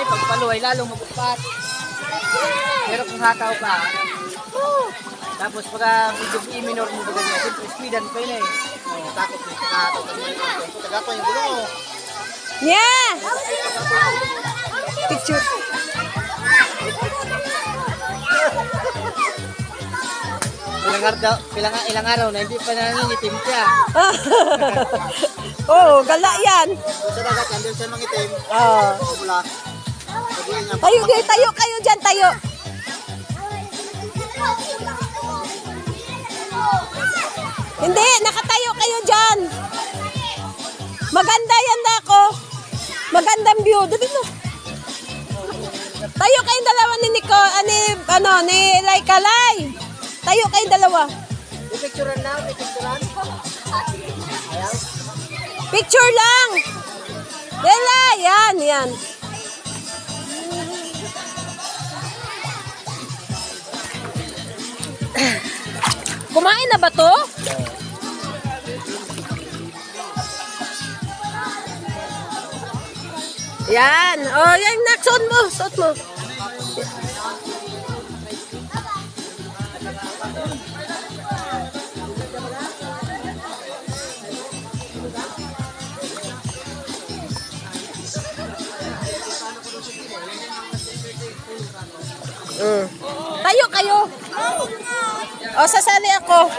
Pagpaluay, lalong magugpat. Pero kung hakaw ka, tapos pagka medyo i-minor mo ba ganyan, siyempre speedan pa yun eh. Takot mo, pagkahataw ka mo. Tagato yung gulo mo. Yeah! Picture. Ilang araw na hindi pa nangingitim siya. Oh, gala yan. Sa dagat, andun siya mangitim. Oh. Pula. Tayo kayo dyan, tayo. Hindi, nakatayo kayo dyan. Maganda yan na ako. Magandang view. Dali mo. Tayo kayong dalawa ni Nico, ni Laika Lai. Tayo kayong dalawa. Picturean lang, picturean. Picture lang. Dela, yan. Kumain na ba to? Yan. Oh, yan. Suot mo. Suot mo. Tayo kayo. O, sasali ako.